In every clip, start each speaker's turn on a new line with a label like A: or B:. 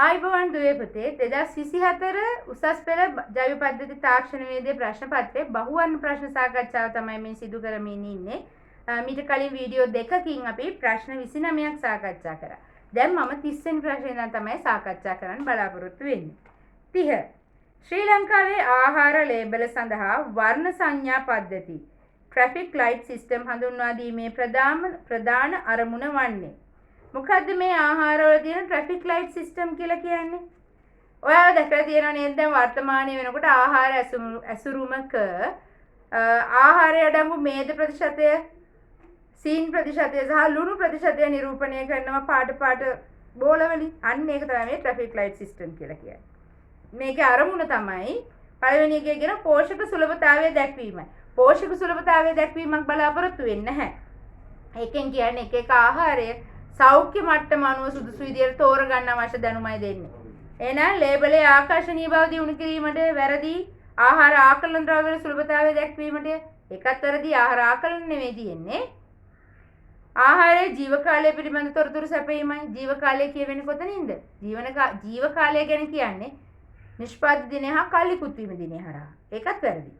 A: ආයිබෝවන් දුවේ පුතේ 2024 උසස් පෙළ ජෛව පද්ධති තාක්ෂණ වේදේ ප්‍රශ්න පත්‍රයේ බහුවර්ණ ප්‍රශ්න සාකච්ඡාව තමයි මේ සිදු කරමින් ඉන්නේ. මීට කලින් වීඩියෝ දෙකකින් අපි ප්‍රශ්න 29ක් සාකච්ඡා කරා. දැන් මම 30 වෙනි ප්‍රශ්නේ ඉඳන් තමයි සාකච්ඡා කරන්න බලාපොරොත්තු වෙන්නේ. 30 ශ්‍රී ලංකාවේ ආහාර ලේබල සඳහා වර්ණ සංඥා පද්ධති ට්‍රැෆික් ලයිට් සිස්ටම් හඳුන්වා දීමේ ප්‍රධාන අරමුණ වන්නේ මොකද්ද මේ ආහාරවල තියෙන ට්‍රැෆික් ලයිට් සිස්ටම් කියලා කියන්නේ? ඔයාලා දැකලා තියෙනව නේද දැන් වර්තමානයේ වෙනකොට ආහාර ඇසුරුමක ආහාරය අඩංගු මේද ප්‍රතිශතය, සීන් ප්‍රතිශතය සහ ලුණු ප්‍රතිශතය නිරූපණය කරනවා පාට බෝලවලින්. අන්න ඒක තමයි මේ ට්‍රැෆික් ලයිට් සිස්ටම් කියලා කියන්නේ. මේකේ අරමුණ තමයි පළවෙනි එකේ කියන පෝෂක සුලභතාවය දැක්වීමයි. පෝෂක සුලභතාවය දැක්වීමක් බලාපොරොත්තු වෙන්නේ නැහැ. ඒකෙන් කියන්නේ එක එක ආහාරය සෞඛ්‍ය මට්ටම අනුව සුදුසු විදියට තෝරගන්න අවශ්‍ය දැනුමයි දෙන්නේ. එහෙනම් ලේබලයේ ආකර්ශනීය බව දියුණු කිරීමට වැරදි ආහාර ආකලන ද්‍රව්‍ය සුලභතාවය දැක්වීමට එකත් වැරදි ආහාර ආකලන නෙවෙයි තියෙන්නේ. ආහාරයේ ජීවකාලය පිළිබඳ තොරතුරු සැපයීමයි. ජීවකාලය කියවෙන්නේ කොතනින්ද? ජීවකාලය ගැන කියන්නේ නිෂ්පාදිත දිනය හා කල්ලිකුත් වීම දිනය හරහා. ඒකත් වැරදි.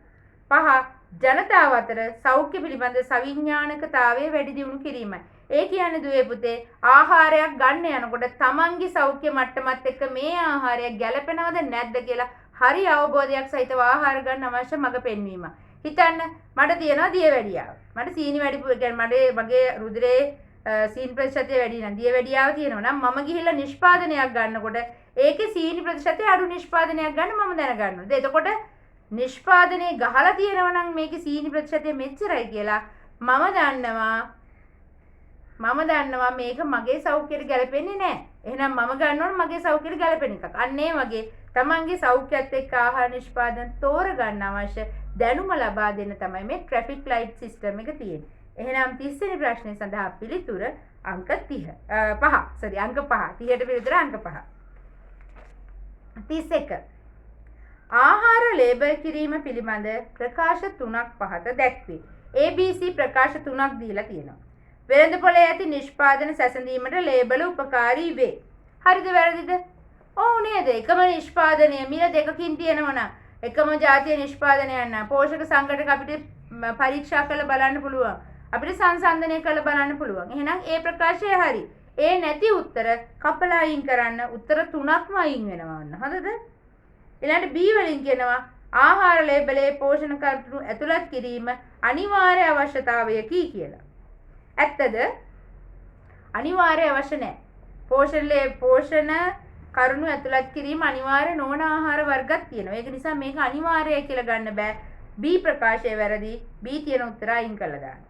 A: 5 ජනතාව අතර සෞඛ්‍ය පිළිබඳ සවිඥානිකතාවය වැඩි දියුණු කිරීමයි. ඒ කියන්නේ දුවේ පුතේ ආහාරයක් ගන්න යනකොට තමන්ගේ සෞඛ්‍ය මට්ටමත් එක්ක මේ ආහාරය ගැළපෙනවද නැද්ද කියලා හරි අවබෝධයක් සහිතව ආහාර ගන්න අවශ්‍ය මඟ පෙන්වීම. හිතන්න මට තියෙනවා දියවැඩියාව. මට සීනි වැඩි කියන්නේ මගේ රුධිරේ සීනි ප්‍රතිශතය වැඩි නම් දියවැඩියාව තියෙනවා නම් මම ගිහිල්ලා නිෂ්පාදනයක් ගන්නකොට ඒකේ සීනි ප්‍රතිශතය අඩු නිෂ්පාදනයක් ගන්න මම දැනගන්න ඕනේ. එතකොට නිෂ්පාදනයේ ගහලා තියෙනවා නම් මේකේ සීනි ප්‍රතිශතය මෙච්චරයි කියලා මම දන්නවා මේක මගේ සෞඛ්‍යයට ගැලපෙන්නේ නැහැ. එහෙනම් මම ගන්න ඕන මගේ සෞඛ්‍යයට ගැලපෙන එකක්. අන්න ඒ වගේ තමන්ගේ සෞඛ්‍යයත් එක්ක ආහාර නිෂ්පාදන තෝරගන්න අවශ්‍ය දැනුම ලබා දෙන්න තමයි මේ ට්‍රැෆික් ලයිට් සිස්ටම් එක තියෙන්නේ. එහෙනම් 30 වෙනි ප්‍රශ්නේ සඳහා පිළිතුර අංක 30. අංක 5. 30ට පිළිතුර අංක 5. 31. ආහාර ලේබල් කිරීම පිළිබඳ ප්‍රකාශ 3ක් පහත දැක්වේ. ABC ප්‍රකාශ 3ක් දීලා තියෙනවා. වෙළඳ පොලේ ඇති නිෂ්පාදන සැසඳීමට ලේබල උපකාරී වේ. හරිද වැරදිද? ඔව් නේද? එකම නිෂ්පාදනය මිල දෙකකින් තියෙනවා නම් එකම ජාතිය නිෂ්පාදනයක් නම් පෝෂක සංඝටක අපිට පරීක්ෂා කරලා බලන්න පුළුවන්. අපිට සංසන්දනය කරලා බලන්න පුළුවන්. එහෙනම් ඒ ප්‍රකාශය හරි. ඒ නැති උත්තර කපලා අයින් කරන්න උත්තර 3ක්ම අයින් වෙනවා වන්න. හරිද? ඊළඟට B වලින් කියනවා ආහාර ලේබලයේ පෝෂණ කරුණු ඇතුළත් කිරීම අනිවාර්ය අවශ්‍යතාවයකි කියලා. ඇත්තද? අනිවාර්ය අවශ්‍ය නැහැ. පෝෂණ කරුණු ඇතුළත් කිරීම අනිවාර්ය නොවන ආහාර වර්ගයක් තියෙනවා. ඒක නිසා මේක අනිවාර්යයි කියලා ගන්න බෑ. B ප්‍රකාශය වැරදි. B තියෙන උත්තර අයින් කළා දාන්න.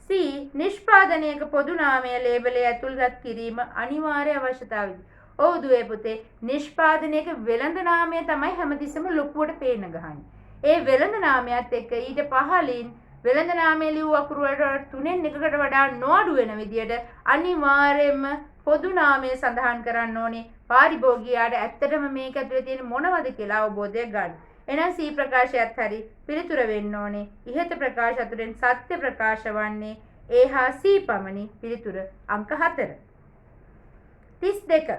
A: C නිෂ්පාදනයක පොදු නාමය ලේබලයේ ඇතුළත් කිරීම අනිවාර්ය අවශ්‍යතාවයයි. ඔව් දුවේ පුතේ නිෂ්පාදනයක වෙළඳ නාමය තමයි හැමතිස්සෙම ලොකුවට පේන ගහන්නේ. ඒ වෙළඳ නාමයත් එක්ක ඊට පහළින් වෙළඳ නාමයේ ලියු අකුරු වලට 3න් එකකට වඩා නොඅඩු වෙන විදියට අනිවාර්යයෙන්ම පොදු නාමය සඳහන් කරන්න ඕනේ. පාරිභෝගිකයාට ඇත්තටම මේක ඇතුලේ තියෙන මොනවද කියලා අවබෝධයක් ගන්න. එහෙනම් C ප්‍රකාශයත් හරි පිළිතුර වෙන්න ඕනේ. ඉහත ප්‍රකාශ අතුරෙන් සත්‍ය ප්‍රකාශ වන්නේ A හා C පමණි. පිළිතුර අංක 4. 32.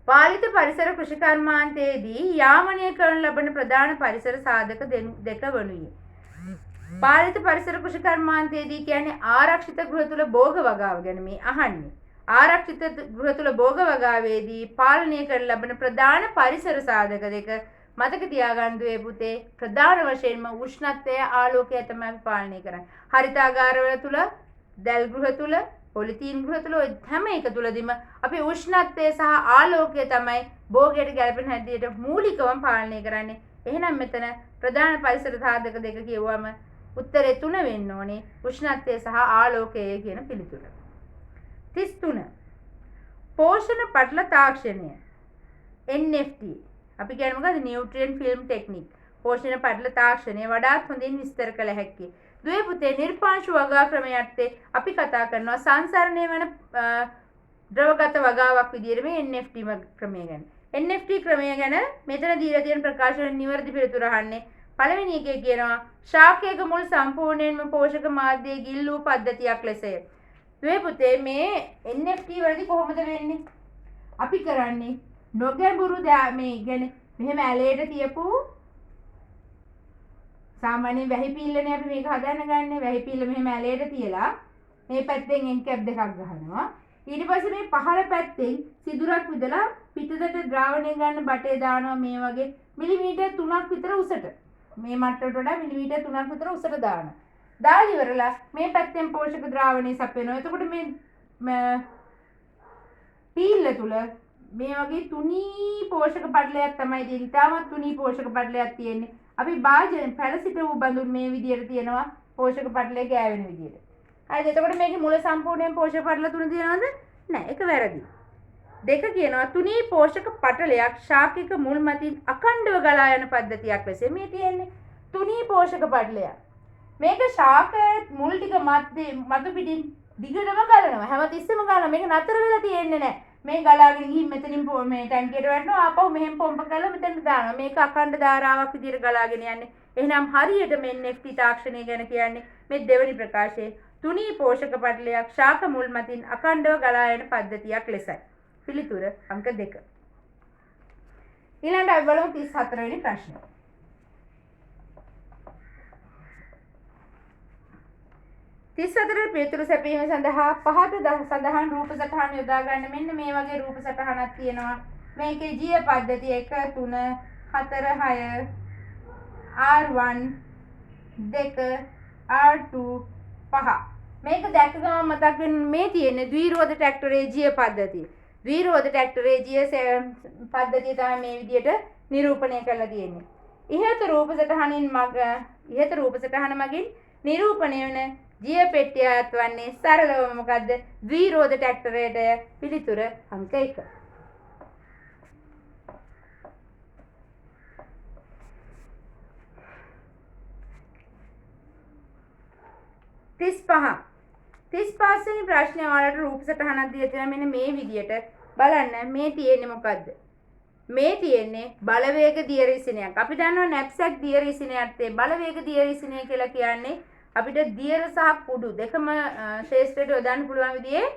A: පාලිත පරිසර කෘෂිකර්මාන්තයේදී යාමනය කරනු ලබන ප්‍රධාන පරිසර සාධක දෙක වනුයේ. පාලිත පරිසර කෘෂිකර්මාන්තයේදී කියන්නේ ආරක්ෂිත ගෘහ තුල භෝග වගාව ගැන මේ අහන්නේ. ආරක්ෂිත ගෘහ තුල භෝග වගාවේදී පාලනය කරන ලබන ප්‍රධාන පරිසර සාධක දෙක මතක තියාගන්න දුවේ පුතේ. ප්‍රධාන වශයෙන්ම උෂ්ණත්වය ආලෝකය තමයි අපි පාලනය කරන්නේ. හරිතාගාරවල තුල, දැල් ගෘහ තුල, පොලිතීන් ගෘහ තුල හැම එක තුලදීම අපි උෂ්ණත්වය සහ ආලෝකය තමයි භෝගයට ගැලපෙන හැටියට මූලිකවම පාලනය කරන්නේ. එහෙනම් මෙතන ප්‍රධාන පරිසර සාධක දෙක කියවුවම උත්තරේ 3 වෙන්න ඕනේ. උෂ්ණත්වය සහ ආලෝකය කියන පිළිතුර. 33. පෝෂණ පටල තාක්ෂණය NFT. අපි කියන්නේ මොකද? නියුට්‍රියන්ට් ෆිල්ම් ටෙක්නික්. පෝෂණ පටල තාක්ෂණය වඩාත් හොඳින් විස්තර කළ හැකියි. දුවේ පුතේ නිර්පාංශ වගා ක්‍රමයට අපි කතා කරනවා සංසරණය වෙන ද්‍රවගත වගාවක් විදිහට මේ NFT ක්‍රමය ගැන. NFT ක්‍රමය ගැන මෙතන දීලා තියෙන ප්‍රකාශන නිවැරදි පිළිතුර අහන්නේ. පළවෙනි එකේ කියනවා ශාකයක මුල් සම්පූර්ණයෙන්ම පෝෂක මාධ්‍යයේ ගිල්ලූ පද්ධතියක් ලෙසය. දුවේ පුතේ මේ NFT වලදී කොහොමද වෙන්නේ? අපි කරන්නේ නොගැඹුරු මේ කියන්නේ මෙහෙම ඇලේට තියපු සාමාන්‍යයෙන් වැහි පිල්ලනේ අපි මේක හදන්න ගන්න. වැහි පිල්ල මෙහෙම ඇලේට තියලා මේ පැත්තෙන් එන් කැප් දෙකක් ගහනවා. ඊට පස්සේ මේ පහළ පැත්තෙන් සිදුරක් විදලා පිටතට ද්‍රාවණය ගන්න බටේ දානවා මේ වගේ මිලිමීටර් 3ක් විතර උසට. මේ මට්ටමට වඩා මිලිමීටර් 3ක් විතර උසට දානවා. දාලා ඉවරලා මේ පැත්තෙන් පෝෂක ද්‍රාවණය සපයනවා. එතකොට මේ පීල්ල තුල මේ වගේ තුනී පෝෂක පටලයක් තමයි තියෙන්නේ. තාමත් තුනී පෝෂක පටලයක් තියෙන්නේ. අපි භාජන පැලසිට වූ බඳුන් මේ විදියට තියෙනවා පෝෂක පටලය ගෑවෙන විදියට. හරිද? එතකොට මේකේ මුල සම්පූර්ණයෙන් පෝෂක පටල තුන තියෙනවද? නැහැ. ඒක වැරදි. දෙක කියනවා තුනී පෝෂක පටලයක් ශාකික මුල් මතින් අඛණ්ඩව ගලා යන පද්ධතියක් ලෙස මේ තියෙන්නේ. තුනී පෝෂක පටලයක්. මේක ශාක මුල් ටික මතු පිටින් දිගටම ගලනවා. හැමතිස්සෙම ගලනවා. මේක නතර වෙලා තියෙන්නේ නැහැ. මේ ගලාගෙන ගිහින් මෙතනින් මේ ටැංකියට වැටෙනවා. ආපහු මෙහෙම පොම්ප කරලා මෙතනට දානවා. මේක අඛණ්ඩ ධාරාවක් විදිහට ගලාගෙන යන්නේ. එහෙනම් හරියට මේ NFT තාක්ෂණය ගැන කියන්නේ මේ දෙවෙනි ප්‍රකාශයේ තුනී පෝෂක පටලයක් ශාක මුල් මතින් අඛණ්ඩව ගලා යන පද්ධතියක් ලෙසයි. පිළිතුර අංක 2. ඊළඟට අපි බලමු 34 වෙනි ප්‍රශ්නය. 34 පිළිතුරු සැපීම සඳහා පහත සඳහන් රූප සටහන් යොදා ගන්න. මෙන්න මේ වගේ රූප සටහනක් තියෙනවා. මේකේ ජීය පද්ධතිය 1 3 4 6 R1 2 R2 5. මේක දැක්ක ගමන් මතක් වෙන්නේ මේ තියෙන්නේ ද්විරෝධ ට්‍රැක්ටරයේ ජීය පද්ධතිය. ද්විරෝධ ට්‍රැක්ටරයේ ජීය පද්ධතිය තමයි මේ විදිහට නිරූපණය කරලා තියෙන්නේ. ඉහත රූප සටහන මගින් නිරූපණය වන ජීය පෙට්ටිය අයත් වන්නේ සරලවම මොකද්ද? ද්විරෝධ ට්‍රැක්ටරයට. පිළිතුර අංක 1. තිස්පස්වෙනි ප්‍රශ්නය වලට රූප සටහනක් දීලා තියෙනවා. මෙන්න මේ විදියට බලන්න. මේ තියෙන්නේ මොකද්ද? මේ තියෙන්නේ බලවේග දියරිසිනයක්. අපි දන්නවා නැප්සැක් දියරිසිනයත් ඒ බලවේග දියරිසිනය කියලා කියන්නේ අපිට දියර සහ කුඩු දෙකම ශේෂ්ත්‍රයට යොදන්න පුළුවන් විදිහේ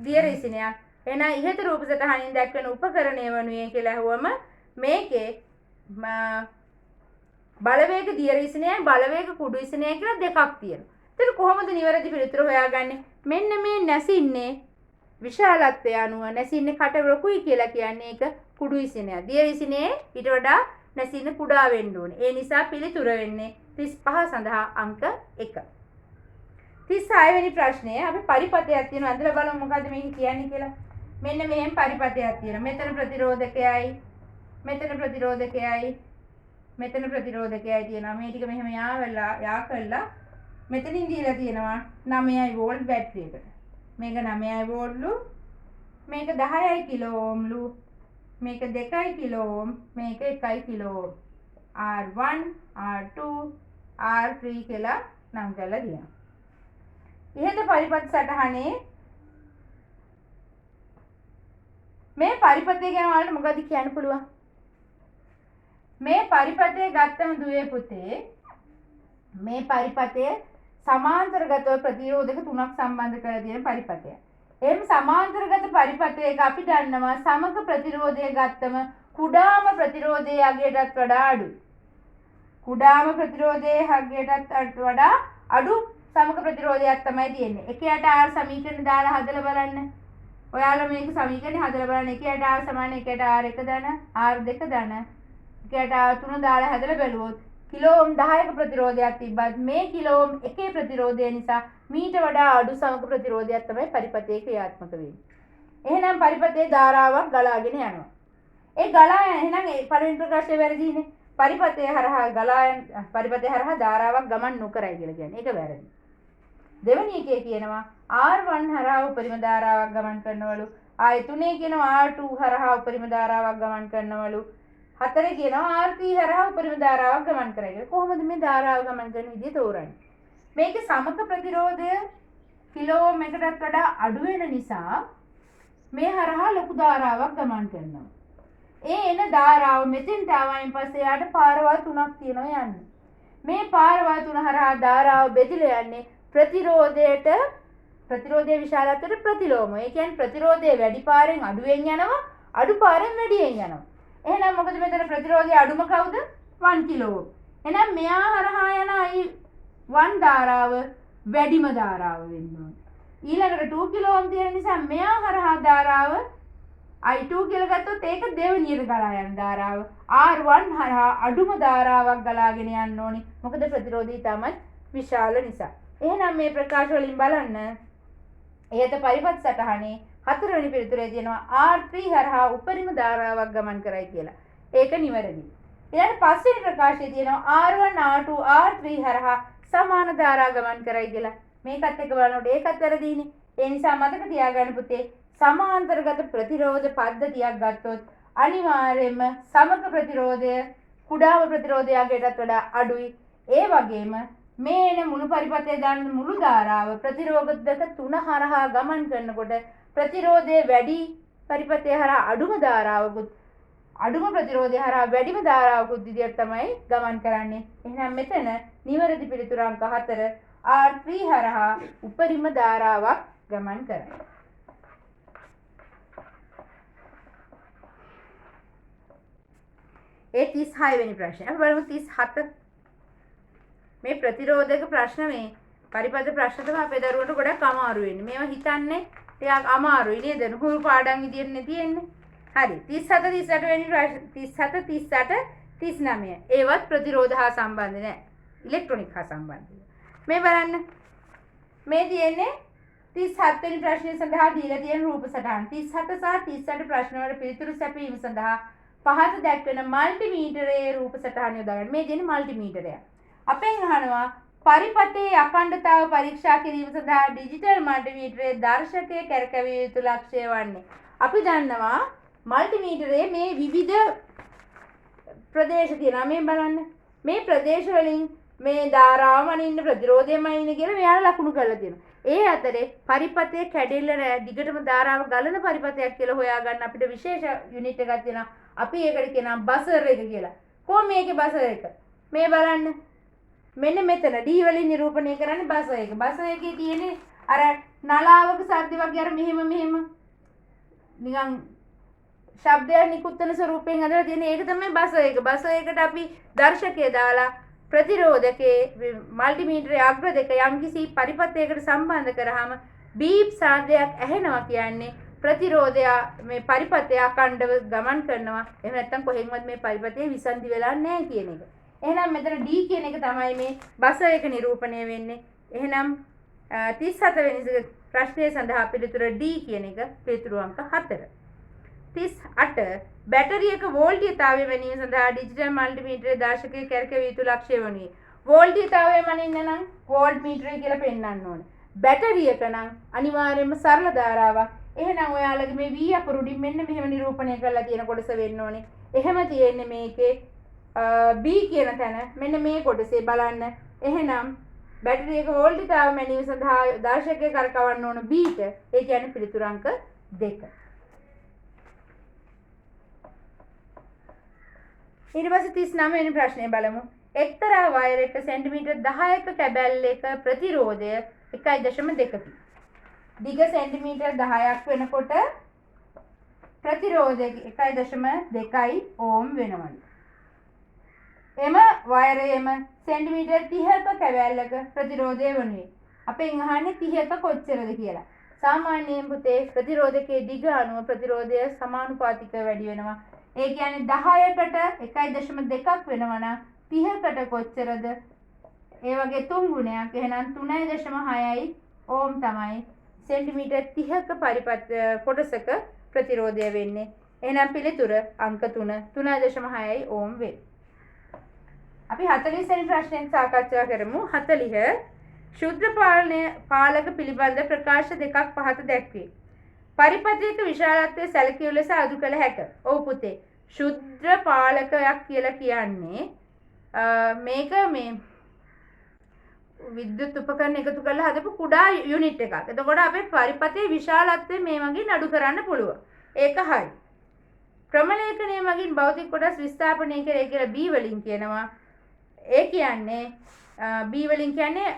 A: දියරිසිනයක්. එහෙනම් ඉහත රූප සටහනින් දැක්වෙන උපකරණය වනුයේ කියලා අහුවම මේකේ බලවේග දියරිසිනයයි බලවේග කුඩු ඉසිනයයි කියලා දෙකක් තියෙනවා. එතකොට කොහොමද නිවැරදි පිළිතුර හොයාගන්නේ? මෙන්න මේ නැසින්නේ විශාලත්වය අනුව නැසින්නේ කට ලොකුයි කියලා කියන්නේ ඒක කුඩු ඉසිනය. දිය ඉසිනේ ඊට වඩා නැසින්න කුඩා වෙන්න ඕනේ. ඒ නිසා පිළිතුර වෙන්නේ 35 සඳහා අංක 1. 36 වෙනි ප්‍රශ්නය අපි පරිපතයක් තියෙනවා. අඳලා බලමු මොකද්ද මේක කියන්නේ කියලා. මෙන්න මෙහෙම පරිපතයක් තියෙනවා. මෙතන ප්‍රතිරෝධකයයි මෙතන ප්‍රතිරෝධකයයි මෙතන ප්‍රතිරෝධකයයි තියෙනවා. මේ ටික මෙහෙම යා කළා මෙතනින් දීලා තියෙනවා 9යි වෝල්ට් බැටරියකට. මේක 9යි වෝල්ට්ලු, මේක 10යි කිලෝ ඕම්ලු, මේක 2යි කිලෝ ඕම්, මේක 1යි කිලෝ ඕම්. R1 R2 R3 කියලා නම් කරලා තියෙනවා. ඉහත පරිපථ සටහනේ මේ පරිපථය ගැන ඔයාලට මොකද කියන්න පුළුවන්? මේ පරිපථය ගත්තම දුවේ පුතේ මේ පරිපථය සමාන්තරගතව ප්‍රතිරෝධක තුනක් සම්බන්ධ කරලා තියෙන පරිපථයක්. එහෙනම් සමාන්තරගත පරිපථයක අපි දන්නවා සමක ප්‍රතිරෝධය ගත්තම කුඩාම ප්‍රතිරෝධයේ අගයටත් වඩා අඩුයි. කුඩාම ප්‍රතිරෝධයේ අගයටත් වඩා අඩු සමක ප්‍රතිරෝධයක් තමයි තියෙන්නේ. 1ට R සමීකරණ දාලා හදලා බලන්න. ඔයාලා මේක සමීකරණ හදලා බලන්න. 1ට R සමාන 1ට R1 දාන R2 දාන 1ට R3 දාලා හදලා බලුවොත් කිලෝ ඕම් 10ක ප්‍රතිරෝධයක් තිබ්බත් මේ කිලෝ ඕම් 1 ප්‍රතිරෝධය නිසා මීට වඩා අඩු සමක ප්‍රතිරෝධයක් තමයි පරිපථයේ ක්‍රියාත්මක වෙන්නේ. එහෙනම් පරිපථයේ ධාරාවක් ගලාගෙන යනවා. ඒ ගලා යන එහෙනම් ඒ පළවෙනි ප්‍රකාශය වැරදිනේ. පරිපථය හරහා ධාරාවක් ගමන් නොකරයි කියලා කියන්නේ. ඒක වැරදි. දෙවෙනි එකේ කියනවා R1 හරහා උපරිම ධාරාවක් ගමන් කරනවලු. ආයේ තුනේ කියනවා R2 හරහා උපරිම ධාරාවක් ගමන් කරනවලු. 4 කියනවා R3 හරහා උපරිම ධාරාවක් ගමන් කරයි කියලා. කොහොමද මේ ධාරාව ගමන් කරන විදිය තෝරන්නේ? මේක සමක ප්‍රතිරෝධය කිලෝ ඕම් එකටත් වඩා අඩු වෙන නිසා මේ හරහා ලොකු ධාරාවක් ගමන් කරනවා. ඒ එන ධාරාව මෙතෙන්ට ආවයින් පස්සේ යාට පාරවල් තුනක් තියෙනවා යන්න. මේ පාරවල් තුන හරහා ධාරාව බෙදලා යන්නේ ප්‍රතිරෝධයට ප්‍රතිරෝධයේ විශාලත්වයට ප්‍රතිලෝමය. ඒ කියන්නේ ප්‍රතිරෝධය වැඩි පාරෙන් අඩුවෙන් යනවා, අඩු පාරෙන් වැඩියෙන් යනවා. එහෙනම් මොකද මෙතන ප්‍රතිරෝධය අඩුම කවුද? 1 කිලෝ. එහෙනම් මෙයා හරහා යන I1 ධාරාව වැඩිම ධාරාව වෙන්න ඕනේ. ඊළඟට 2 කිලෝ ඕම් තියෙන නිසා මෙයා හරහා ධාරාව I2 කියලා ගත්තොත් ඒක දෙවෙනියට ගලා යන ධාරාව. R1 හරහා අඩුම ධාරාවක් ගලාගෙන යන්න ඕනේ. මොකද ප්‍රතිරෝධය තමයි විශාල නිසා. එහෙනම් මේ ප්‍රකාශ වලින් බලන්න ඉහත පරිපත් සටහනේ හතරවෙනි පිළිතුරේ තියෙනවා R3 හරහා උපරිම ධාරාවක් ගමන් කරයි කියලා. ඒක නිවැරදි. ඊළඟ පස්වෙනි ප්‍රකාශයේ තියෙනවා R1 R2 R3 හරහා සමාන ධාරා ගමන් කරයි කියලා. මේකත් එක්ක බලනකොට ඒකත් වැරදීනේ. ඒ නිසා මතක තියාගන්න පුතේ සමාන්තරගත ප්‍රතිරෝධ පද්ධතියක් ගත්තොත් අනිවාර්යයෙන්ම සමග ප්‍රතිරෝධය කුඩාම ප්‍රතිරෝධයකටත් වඩා අඩුයි. ඒ වගේම මේ එන මුළු පරිපථයේ දාන මුළු ධාරාව ප්‍රතිරෝධක 3 හරහා ගමන් කරනකොට ප්‍රතිරෝධයේ වැඩි පරිපථයේ හරහා අඩුම ධාරාවකුත් අඩුම ප්‍රතිරෝධය හරහා වැඩිම ධාරාවකුත් විදියට තමයි ගමන් කරන්නේ. එහෙනම් මෙතන නිවැරදි පිළිතුර අංක 4 R3 හරහා උපරිම ධාරාවක් ගමන් කරනවා. ඒ 36 වෙනි ප්‍රශ්නය. අපි බලමු 37. මේ ප්‍රතිරෝධක ප්‍රශ්න මේ පරිපථ ප්‍රශ්න තමයි අපේ දරුවන්ට ගොඩක් අමාරු වෙන්නේ. මේවා හිතන්නේ ටිකක් අමාරුයි නේද? නුහුරු පාඩම් විදියට නේ තියෙන්නේ. හරි. 37 38 වෙනි ප්‍රශ්න 37 38 39. ඒවත් ප්‍රතිරෝධ හා සම්බන්ධ නැහැ. ඉලෙක්ට්‍රොනික හා සම්බන්ධයි. මේ බලන්න. මේ තියෙන්නේ 37 වෙනි ප්‍රශ්නය සඳහා දීලා තියෙන රූප සටහන්. 37 සහ 38 ප්‍රශ්න වල පිළිතුරු සැපීම සඳහා පහත දැක්වෙන මල්ටිමීටරයේ රූප සටහන යොදා ගන්න. මේ දෙන්නේ මල්ටිමීටරය. අපෙන් අහනවා පරිපථයේ අඛණ්ඩතාව පරීක්ෂා කිරීම සඳහා ඩිජිටල් මල්ටිමීටරයේ දර්ශකයේ කැරකැවිය යුතු ලක්ෂ්‍ය වන්නේ. අපි දන්නවා මල්ටිමීටරයේ මේ විවිධ ප්‍රදේශ තියෙනවා. මේ බලන්න. මේ ප්‍රදේශ වලින් මේ ධාරාව මනින්න ප්‍රතිරෝධය මනින්න කියලා මෙයාලා ලකුණු කරලා තියෙනවා. ඒ අතරේ පරිපථයේ කැඩෙල්ල නැහැ. දිගටම ධාරාව ගලන පරිපථයක් කියලා හොයාගන්න අපිට විශේෂ යුනිට් එකක් තියෙනවා. අපි ඒකට කියනවා බසර් එක කියලා. කොහොම මේකේ බසර් එක? මේ බලන්න. මෙන්න මෙතන D වලින් නිරූපණය කරන්නේ බසර් එක. බසර් එකේ තියෙන්නේ අර නලාවක ශබ්ද වගේ අර මෙහෙම නිකන් ශබ්දයක් නිකුත්න ස්වරූපයෙන් අදලා තියෙන ඒක තමයි බසර් එක. බසර් එකට අපි දර්ශකය දාලා ප්‍රතිරෝධකයේ මල්ටිමීටරයේ අග්‍ර දෙක යම්කිසි පරිපථයකට සම්බන්ධ කරාම බීප් සාද්දයක් ඇහෙනවා කියන්නේ ප්‍රතිරෝධය මේ පරිපථය අඛණ්ඩව ගමන් කරනවා. එහෙම නැත්නම් කොහෙන්වත් මේ පරිපථයේ විසන්ධි වෙලා නැහැ කියන එක. එහෙනම් මෙතන D කියන එක තමයි මේ බසර් එක නිරූපණය වෙන්නේ. එහෙනම් 37 වෙනි ප්‍රශ්නය සඳහා පිළිතුර D කියන එක පිළිතුරු අංක 4. 38 බැටරියක වෝල්ටීයතාවය වැනීම සඳහා ඩිජිටල් මල්ටිමීටරයේ දර්ශකයේ කැරකෙවිය යුතු ලක්ෂ්‍ය වනුයේ. වෝල්ටීයතාවය මනින්න නම් වෝල්ට් මීටරය කියලා පෙන්වන්න ඕනේ. බැටරියක නම් අනිවාර්යයෙන්ම සරල ධාරාවක්. එහෙනම් ඔයාලගේ මේ V අකුරුඩින් මෙන්න මෙහෙම නිරූපණය කරලා තියෙන කොටස වෙන්න ඕනේ. එහෙම තියෙන්නේ මේකේ B කියන තැන මෙන්න මේ කොටසේ බලන්න. එහෙනම් බැටරියක වෝල්ටීයතාවය මැනීම සඳහා දර්ශකයේ කරකවන්න ඕන B ට. ඒ කියන්නේ පිළිතුරු අංක 2. ඊට පස්සේ 39 වෙනි ප්‍රශ්නය බලමු. එක්තරා වයරයක සෙන්ටිමීටර් 10ක කැබැල්ලක ප්‍රතිරෝධය 1.2කි. දිග සෙන්ටිමීටර් 10ක් වෙනකොට ප්‍රතිරෝධය 1.2 ඕම් වෙනවලු. එම වයරයේම සෙන්ටිමීටර් 30ක කැබැල්ලක ප්‍රතිරෝධය වනුයේ. අපෙන් අහන්නේ 30ක කොච්චරද කියලා. සාමාන්‍යයෙන් පුතේ ප්‍රතිරෝධකයේ දිග අනුව ප්‍රතිරෝධය සමානුපාතිකව වැඩි වෙනවා. ඒ කියන්නේ 10කට 1.2ක් වෙනවා නම් 30කට කොච්චරද? ඒ වගේ 3 ගුණයක්. එහෙනම් 3.6යි ඕම් තමයි සෙන්ටිමීටර් 30ක පරිපථ කොටසක ප්‍රතිරෝධය වෙන්නේ. එහෙනම් පිළිතුර අංක 3 3.6යි ඕම් වේ. අපි 40 වෙනි ප්‍රශ්නයෙන් සාකච්ඡා කරමු. 40 ශුද්ධ පාලක පිළිබඳ ප්‍රකාශ දෙකක් පහත දැක්වේ. පරිපථයක විශාලත්වය සැලකිය ලෙස අඩු කළ හැක. ඔව් පුතේ. ශුද්ධ පාලකයක් කියලා කියන්නේ මේක මේ විද්‍යුත් උපකරණ එකතු කරලා හදපු කුඩා යුනිට් එකක්. එතකොට අපේ පරිපථයේ විශාලත්වය මේ මගින් අඩු කරන්න පුළුවන්. ඒක හරි. ක්‍රමලේඛනය මගින් භෞතික කොටස් විස්ථාපනය කරේ කියලා B වලින් කියනවා. ඒ කියන්නේ B වලින් කියන්නේ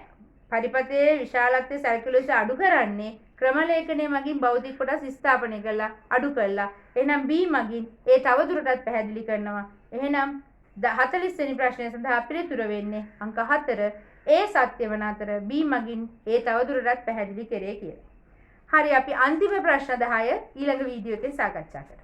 A: පරිපථයේ විශාලත්වයේ සැලකිලි අඩු කරන්නේ ක්‍රම ලේඛනය මගින් භෞතික කොටස් ස්ථාපනය කරලා අඩු කළා. එහෙනම් B මගින් ඒ තවදුරටත් පැහැදිලි කරනවා. එහෙනම් 40 වෙනි ප්‍රශ්නය සඳහා පිළිතුර වෙන්නේ අංක 4. ඒ සත්‍ය වන අතර B මගින් ඒ තවදුරටත් පැහැදිලි කරේ කියලා. හරි අපි අන්තිම ප්‍රශ්න 10 ඊළඟ වීඩියෝ එකේ සාකච්ඡා කරමු.